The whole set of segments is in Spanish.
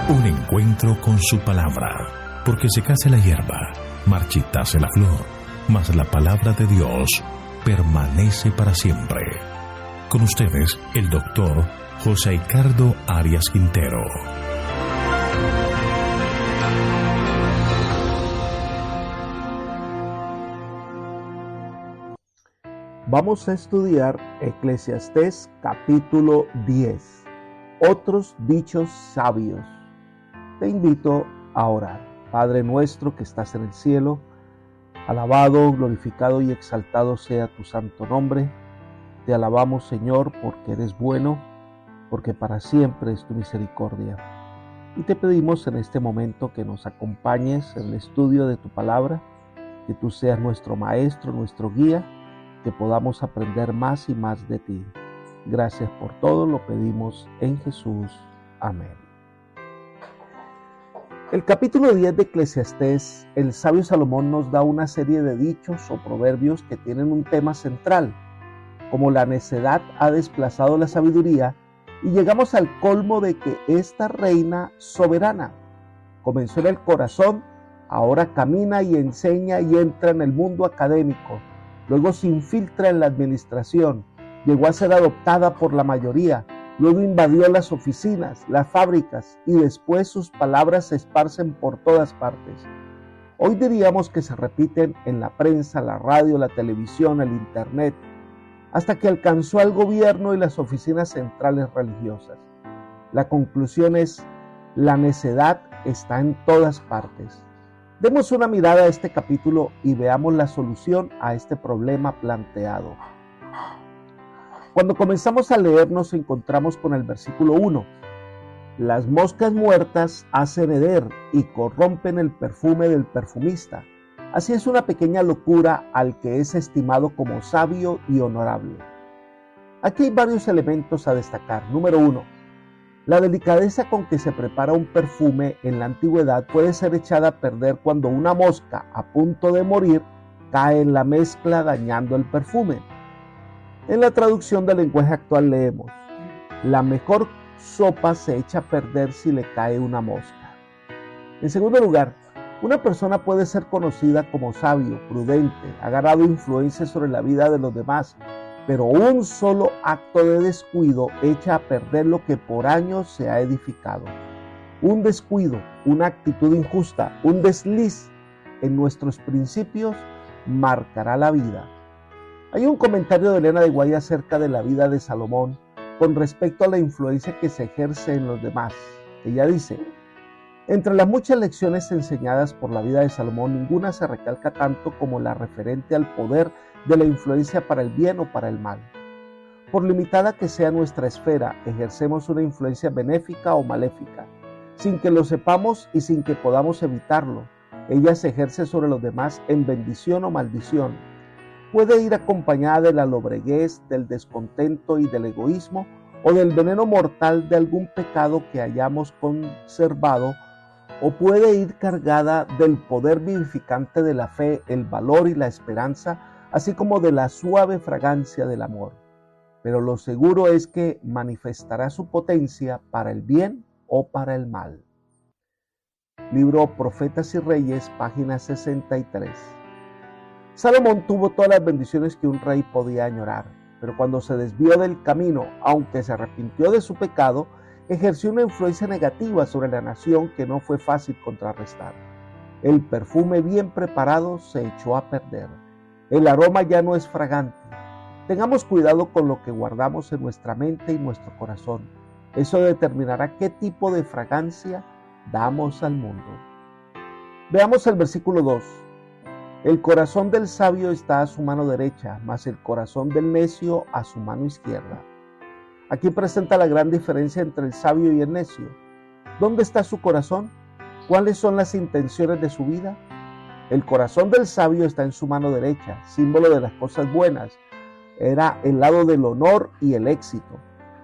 Un encuentro con su palabra, porque secase la hierba, marchitase la flor, mas la palabra de Dios permanece para siempre. Con ustedes, el doctor José Ricardo Arias Quintero. Vamos a estudiar Eclesiastés capítulo 10. Otros dichos sabios. Te invito a orar. Padre nuestro que estás en el cielo, alabado, glorificado y exaltado sea tu santo nombre. Te alabamos, Señor, porque eres bueno, porque para siempre es tu misericordia. Y te pedimos en este momento que nos acompañes en el estudio de tu palabra, que tú seas nuestro maestro, nuestro guía, que podamos aprender más y más de ti. Gracias por todo, lo pedimos en Jesús. Amén. El capítulo 10 de Eclesiastés, el sabio Salomón nos da una serie de dichos o proverbios que tienen un tema central, como la necedad ha desplazado la sabiduría, y llegamos al colmo de que esta reina soberana comenzó en el corazón, ahora camina y enseña y entra en el mundo académico. Luego se infiltra en la administración, llegó a ser adoptada por la mayoría, luego invadió las oficinas, las fábricas y después sus palabras se esparcen por todas partes. Hoy diríamos que se repiten en la prensa, la radio, la televisión, el internet, hasta que alcanzó al gobierno y las oficinas centrales religiosas. La conclusión es, la necedad está en todas partes. Demos una mirada a este capítulo y veamos la solución a este problema planteado. Cuando comenzamos a leer nos encontramos con el versículo 1. Las moscas muertas hacen heder y corrompen el perfume del perfumista. Así es una pequeña locura al que es estimado como sabio y honorable. Aquí hay varios elementos a destacar. Número 1. La delicadeza con que se prepara un perfume en la antigüedad puede ser echada a perder cuando una mosca a punto de morir cae en la mezcla dañando el perfume. En la traducción del lenguaje actual leemos: la mejor sopa se echa a perder si le cae una mosca. En segundo lugar, una persona puede ser conocida como sabio, prudente, ha ganado influencia sobre la vida de los demás, pero un solo acto de descuido echa a perder lo que por años se ha edificado. Un descuido, una actitud injusta, un desliz en nuestros principios marcará la vida. Hay un comentario de Elena de White acerca de la vida de Salomón con respecto a la influencia que se ejerce en los demás. Ella dice: entre las muchas lecciones enseñadas por la vida de Salomón, ninguna se recalca tanto como la referente al poder de la influencia para el bien o para el mal. Por limitada que sea nuestra esfera, ejercemos una influencia benéfica o maléfica, sin que lo sepamos y sin que podamos evitarlo. Ella se ejerce sobre los demás en bendición o maldición. Puede ir acompañada de la lobreguez, del descontento y del egoísmo, o del veneno mortal de algún pecado que hayamos conservado, o puede ir cargada del poder vivificante de la fe, el valor y la esperanza, así como de la suave fragancia del amor. Pero lo seguro es que manifestará su potencia para el bien o para el mal. Libro Profetas y Reyes, página 63. Salomón tuvo todas las bendiciones que un rey podía añorar, pero cuando se desvió del camino, aunque se arrepintió de su pecado, ejerció una influencia negativa sobre la nación que no fue fácil contrarrestar. El perfume bien preparado se echó a perder. El aroma ya no es fragante. Tengamos cuidado con lo que guardamos en nuestra mente y nuestro corazón. Eso determinará qué tipo de fragancia damos al mundo. Veamos el versículo 2. El corazón del sabio está a su mano derecha, mas el corazón del necio a su mano izquierda. Aquí presenta la gran diferencia entre el sabio y el necio. ¿Dónde está su corazón? ¿Cuáles son las intenciones de su vida? El corazón del sabio está en su mano derecha, símbolo de las cosas buenas. Era el lado del honor y el éxito.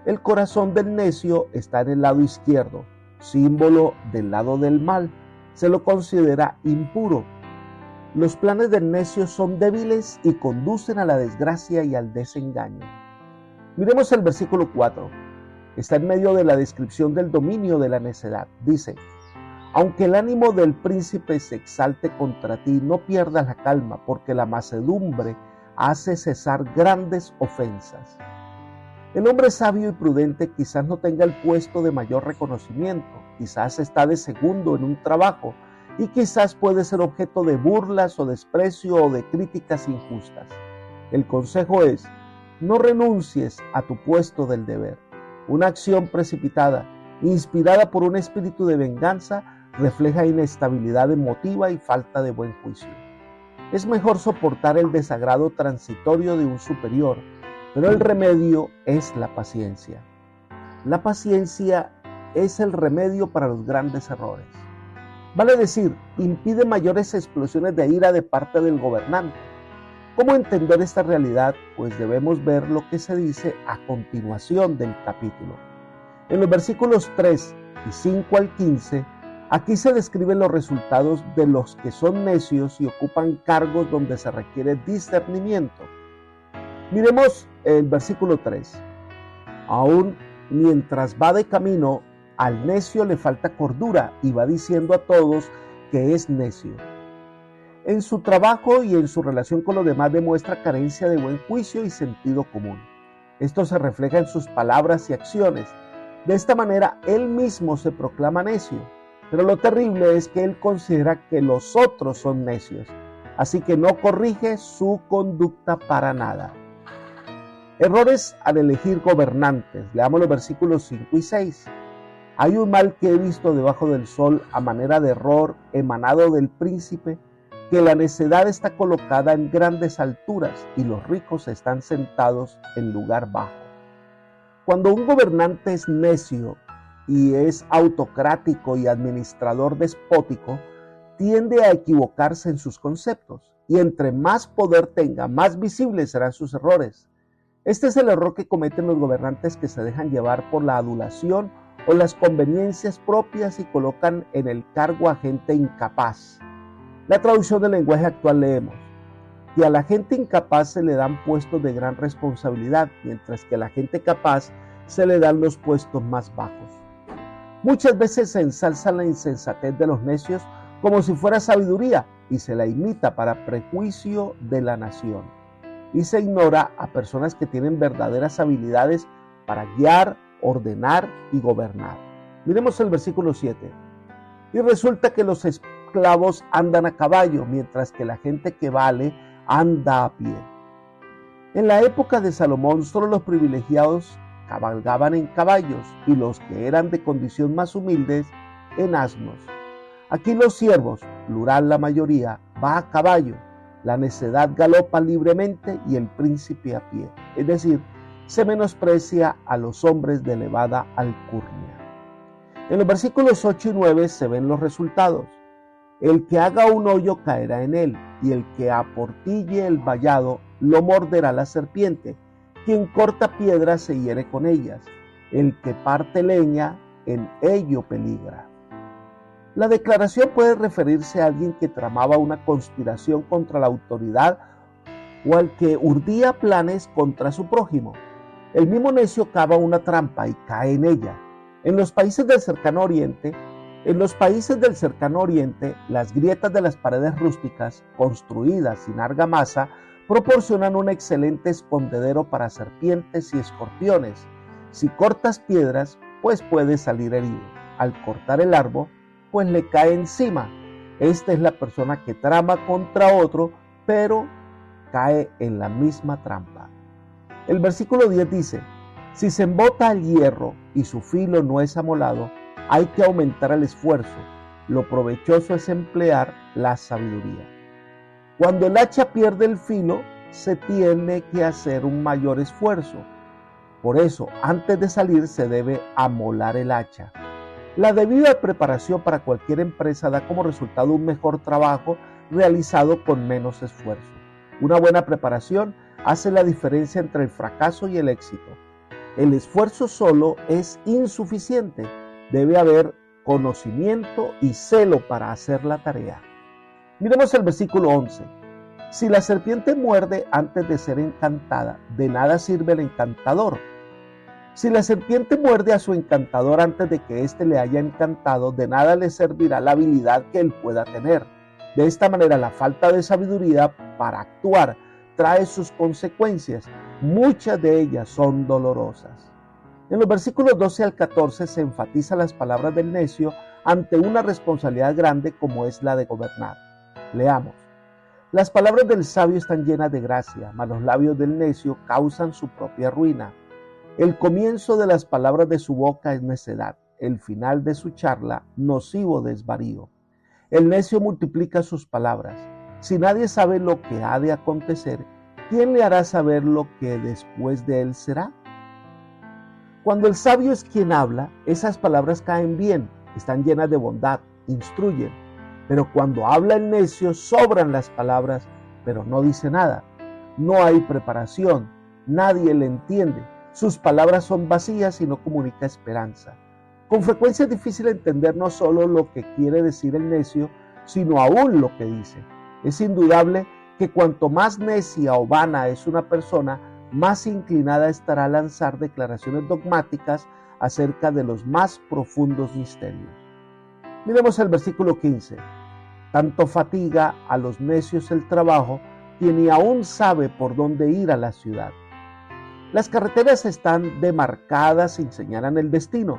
El corazón del necio está en el lado izquierdo, símbolo del lado del mal. Se lo considera impuro. Los planes del necio son débiles y conducen a la desgracia y al desengaño. Miremos el versículo 4. está en medio de la descripción del dominio de la necedad. Dice: aunque el ánimo del príncipe se exalte contra ti, no pierdas la calma, porque la mansedumbre hace cesar grandes ofensas. El hombre sabio y prudente quizás no tenga el puesto de mayor reconocimiento, quizás está de segundo en un trabajo y quizás puede ser objeto de burlas o desprecio o de críticas injustas. El consejo es: no renuncies a tu puesto del deber. Una acción precipitada, inspirada por un espíritu de venganza, refleja inestabilidad emotiva y falta de buen juicio. Es mejor soportar el desagrado transitorio de un superior, pero el remedio es la paciencia. La paciencia es el remedio para los grandes errores. Vale decir, impide mayores explosiones de ira de parte del gobernante. ¿Cómo entender esta realidad? Pues debemos ver lo que se dice a continuación del capítulo. En los versículos 3 y 5 al 15, aquí se describen los resultados de los que son necios y ocupan cargos donde se requiere discernimiento. Miremos el versículo 3. Aún mientras va de camino, al necio le falta cordura y va diciendo a todos que es necio. En su trabajo y en su relación con los demás demuestra carencia de buen juicio y sentido común. Esto se refleja en sus palabras y acciones. De esta manera, él mismo se proclama necio. Pero lo terrible es que él considera que los otros son necios, así que no corrige su conducta para nada. Errores al elegir gobernantes. Leamos los versículos 5 y 6. Hay un mal que he visto debajo del sol a manera de error emanado del príncipe, que la necedad está colocada en grandes alturas y los ricos están sentados en lugar bajo. Cuando un gobernante es necio y es autocrático y administrador despótico, tiende a equivocarse en sus conceptos, y entre más poder tenga, más visibles serán sus errores. Este es el error que cometen los gobernantes que se dejan llevar por la adulación o las conveniencias propias y colocan en el cargo a gente incapaz. La traducción del lenguaje actual leemos: que a la gente incapaz se le dan puestos de gran responsabilidad, mientras que a la gente capaz se le dan los puestos más bajos. Muchas veces se ensalza la insensatez de los necios como si fuera sabiduría y se la imita para prejuicio de la nación. Y se ignora a personas que tienen verdaderas habilidades para guiar, ordenar y gobernar. Miremos el versículo 7. Y resulta que los esclavos andan a caballo, mientras que la gente que vale anda a pie. En la época de Salomón, solo los privilegiados cabalgaban en caballos y los que eran de condición más humildes en asnos. Aquí los siervos, plural la mayoría, va a caballo, la necedad galopa libremente y el príncipe a pie. Es decir, se menosprecia a los hombres de elevada alcurnia. En los versículos 8 y 9 se ven los resultados. El que haga un hoyo caerá en él, y el que aportille el vallado lo morderá la serpiente. Quien corta piedras se hiere con ellas. El que parte leña, en ello peligra. La declaración puede referirse a alguien que tramaba una conspiración contra la autoridad o al que urdía planes contra su prójimo. El mismo necio cava una trampa y cae en ella. En los países del cercano oriente, las grietas de las paredes rústicas, construidas sin argamasa, proporcionan un excelente escondedero para serpientes y escorpiones. Si cortas piedras, pues puedes salir herido. Al cortar el árbol, pues le cae encima. Esta es la persona que trama contra otro, pero cae en la misma trampa. El versículo 10 dice: si se embota el hierro y su filo no es amolado, hay que aumentar el esfuerzo. Lo provechoso es emplear la sabiduría. Cuando el hacha pierde el filo, se tiene que hacer un mayor esfuerzo. Por eso, antes de salir se debe amolar el hacha. La debida preparación para cualquier empresa da como resultado un mejor trabajo realizado con menos esfuerzo. Una buena preparación hace la diferencia entre el fracaso y el éxito. El esfuerzo solo es insuficiente. Debe haber conocimiento y celo para hacer la tarea. Miremos el versículo 11. Si la serpiente muerde antes de ser encantada, de nada sirve el encantador. Si la serpiente muerde a su encantador antes de que éste le haya encantado, de nada le servirá la habilidad que él pueda tener. De esta manera, la falta de sabiduría para actuar trae sus consecuencias. Muchas de ellas son dolorosas. En los versículos 12 al 14 se enfatizan las palabras del necio ante una responsabilidad grande como es la de gobernar. Leamos. Las palabras del sabio están llenas de gracia, mas los labios del necio causan su propia ruina. El comienzo de las palabras de su boca es necedad, el final de su charla nocivo desvarío. El necio multiplica sus palabras. Si nadie sabe lo que ha de acontecer, ¿quién le hará saber lo que después de él será? Cuando el sabio es quien habla, esas palabras caen bien, están llenas de bondad, instruyen. Pero cuando habla el necio, sobran las palabras, pero no dice nada. No hay preparación, nadie le entiende. Sus palabras son vacías y no comunica esperanza. Con frecuencia es difícil entender no solo lo que quiere decir el necio, sino aún lo que dice. Es indudable que cuanto más necia o vana es una persona, más inclinada estará a lanzar declaraciones dogmáticas acerca de los más profundos misterios. Miremos el versículo 15. Tanto fatiga a los necios el trabajo, que ni aún sabe por dónde ir a la ciudad. Las carreteras están demarcadas y señalan el destino.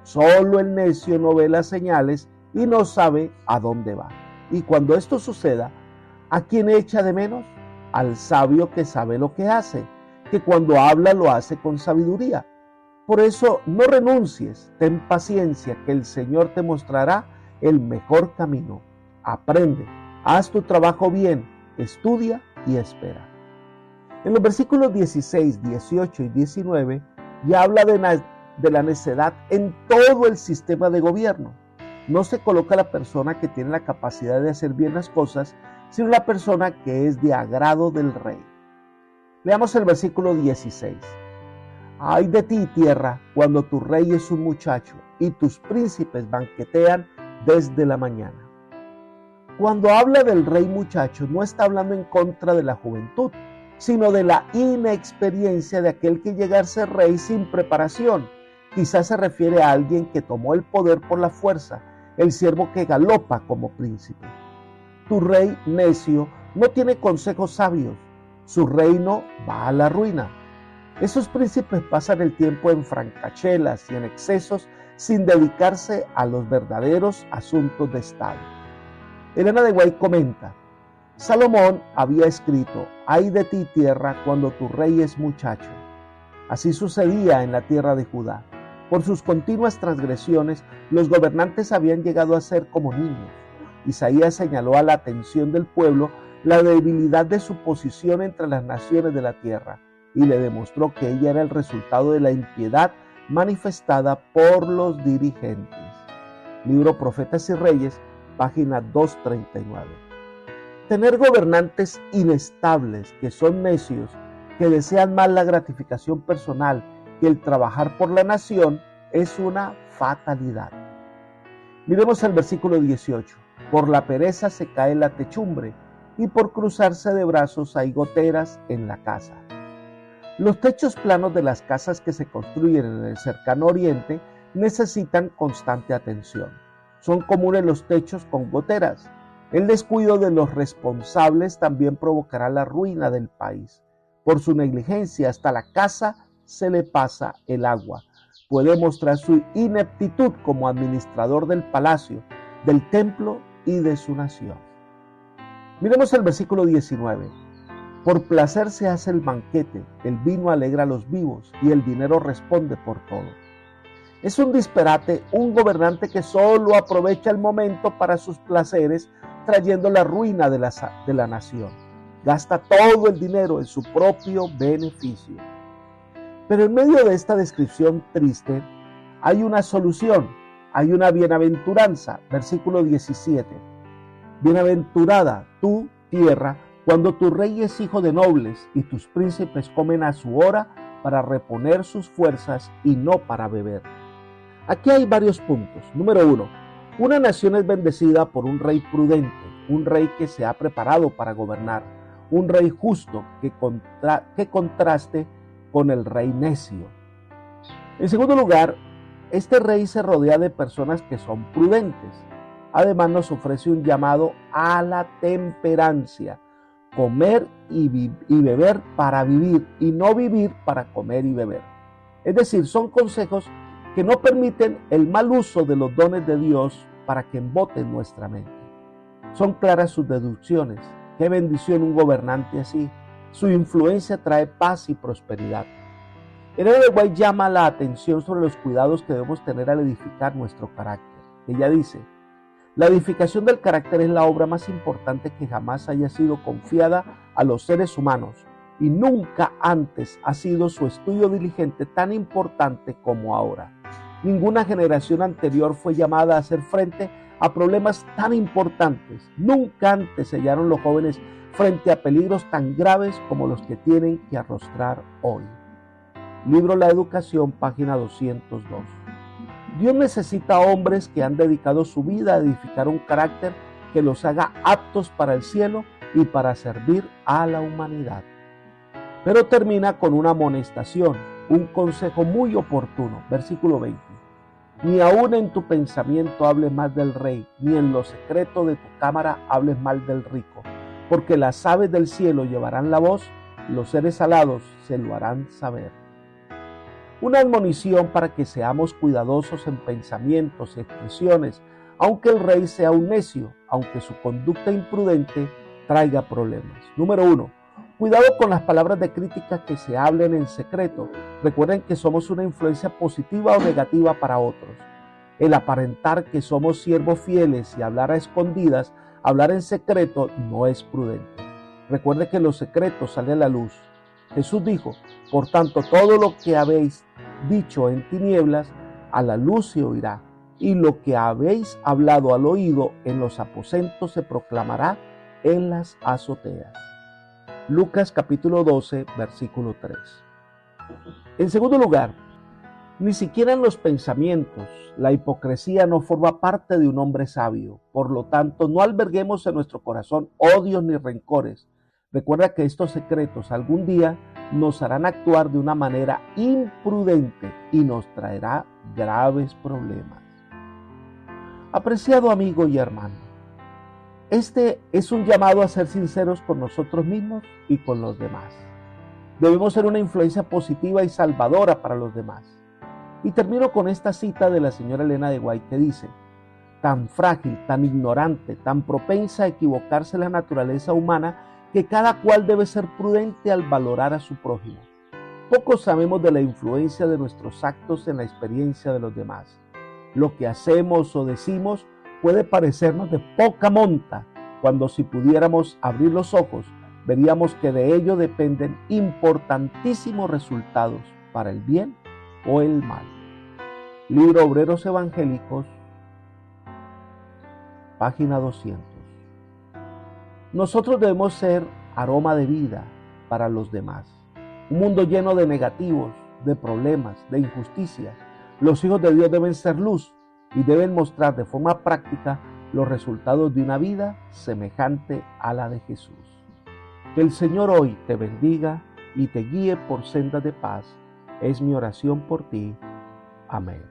Solo el necio no ve las señales y no sabe a dónde va. Y cuando esto suceda, ¿a quién echa de menos? Al sabio que sabe lo que hace, que cuando habla lo hace con sabiduría. Por eso no renuncies, ten paciencia, que el Señor te mostrará el mejor camino. Aprende, haz tu trabajo bien, estudia y espera. En los versículos 16, 18 y 19 ya habla de la necedad en todo el sistema de gobierno. No se coloca la persona que tiene la capacidad de hacer bien las cosas, sino la persona que es de agrado del rey. Leamos el versículo 16. Ay de ti, tierra, cuando tu rey es un muchacho y tus príncipes banquetean desde la mañana. Cuando habla del rey muchacho, no está hablando en contra de la juventud, sino de la inexperiencia de aquel que llega a ser rey sin preparación. Quizás se refiere a alguien que tomó el poder por la fuerza, el siervo que galopa como príncipe. Tu rey necio no tiene consejos sabios, su reino va a la ruina. Esos príncipes pasan el tiempo en francachelas y en excesos sin dedicarse a los verdaderos asuntos de Estado. Elena de White comenta, Salomón había escrito, ay de ti tierra cuando tu rey es muchacho. Así sucedía en la tierra de Judá. Por sus continuas transgresiones, los gobernantes habían llegado a ser como niños. Isaías señaló a la atención del pueblo la debilidad de su posición entre las naciones de la tierra y le demostró que ella era el resultado de la impiedad manifestada por los dirigentes. Libro Profetas y Reyes, página 239. Tener gobernantes inestables que son necios, que desean más la gratificación personal que el trabajar por la nación, es una fatalidad. Miremos el versículo 18. Por la pereza se cae la techumbre y por cruzarse de brazos hay goteras en la casa. Los techos planos de las casas que se construyen en el cercano oriente necesitan constante atención. Son comunes los techos con goteras. El descuido de los responsables también provocará la ruina del país. Por su negligencia hasta la casa se le pasa el agua. Puede mostrar su ineptitud como administrador del palacio, del templo y de su nación. Miremos el versículo 19. Por placer se hace el banquete, el vino alegra a los vivos y el dinero responde por todo. Es un disparate un gobernante que solo aprovecha el momento para sus placeres, trayendo la ruina de la nación. Gasta todo el dinero en su propio beneficio. Pero en medio de esta descripción triste, hay una solución, hay una bienaventuranza. Versículo 17. Bienaventurada tú, tierra, cuando tu rey es hijo de nobles y tus príncipes comen a su hora para reponer sus fuerzas y no para beber. Aquí hay varios puntos. Número 1. Una nación es bendecida por un rey prudente, un rey que se ha preparado para gobernar, un rey justo que contraste con el rey necio. En segundo lugar, este rey se rodea de personas que son prudentes. Además nos ofrece un llamado a la temperancia, comer y beber para vivir y no vivir para comer y beber. Es decir, son consejos que no permiten el mal uso de los dones de Dios para que emboten nuestra mente. Son claras sus deducciones. Qué bendición un gobernante así. Su influencia trae paz y prosperidad. Elena de White llama la atención sobre los cuidados que debemos tener al edificar nuestro carácter. Ella dice: la edificación del carácter es la obra más importante que jamás haya sido confiada a los seres humanos, y nunca antes ha sido su estudio diligente tan importante como ahora. Ninguna generación anterior fue llamada a hacer frente a problemas tan importantes. Nunca antes se hallaron los jóvenes frente a peligros tan graves como los que tienen que arrostrar hoy. Libro La Educación, página 202. Dios necesita hombres que han dedicado su vida a edificar un carácter que los haga aptos para el cielo y para servir a la humanidad. Pero termina con una amonestación, un consejo muy oportuno. Versículo 20. Ni aun en tu pensamiento hables mal del rey, ni en lo secreto de tu cámara hables mal del rico, porque las aves del cielo llevarán la voz, los seres alados se lo harán saber. Una admonición para que seamos cuidadosos en pensamientos y expresiones, aunque el rey sea un necio, aunque su conducta imprudente traiga problemas. Número 1. Cuidado con las palabras de crítica que se hablen en secreto. Recuerden que somos una influencia positiva o negativa para otros. El aparentar que somos siervos fieles y hablar a escondidas, hablar en secreto, no es prudente. Recuerde que los secretos salen a la luz. Jesús dijo: por tanto, todo lo que habéis dicho en tinieblas, a la luz se oirá, y lo que habéis hablado al oído en los aposentos se proclamará en las azoteas. Lucas capítulo 12, versículo 3. En segundo lugar, ni siquiera en los pensamientos, la hipocresía no forma parte de un hombre sabio. Por lo tanto, no alberguemos en nuestro corazón odios ni rencores. Recuerda que estos secretos algún día nos harán actuar de una manera imprudente y nos traerá graves problemas. Apreciado amigo y hermano, este es un llamado a ser sinceros con nosotros mismos y con los demás. Debemos ser una influencia positiva y salvadora para los demás. Y termino con esta cita de la señora Elena de White que dice: tan frágil, tan ignorante, tan propensa a equivocarse la naturaleza humana, que cada cual debe ser prudente al valorar a su prójimo. Poco sabemos de la influencia de nuestros actos en la experiencia de los demás. Lo que hacemos o decimos puede parecernos de poca monta, cuando si pudiéramos abrir los ojos, veríamos que de ello dependen importantísimos resultados para el bien o el mal. Libro Obreros Evangélicos, página 200. Nosotros debemos ser aroma de vida para los demás. Un mundo lleno de negativos, de problemas, de injusticias. Los hijos de Dios deben ser luz y deben mostrar de forma práctica los resultados de una vida semejante a la de Jesús. Que el Señor hoy te bendiga y te guíe por sendas de paz. Es mi oración por ti. Amén.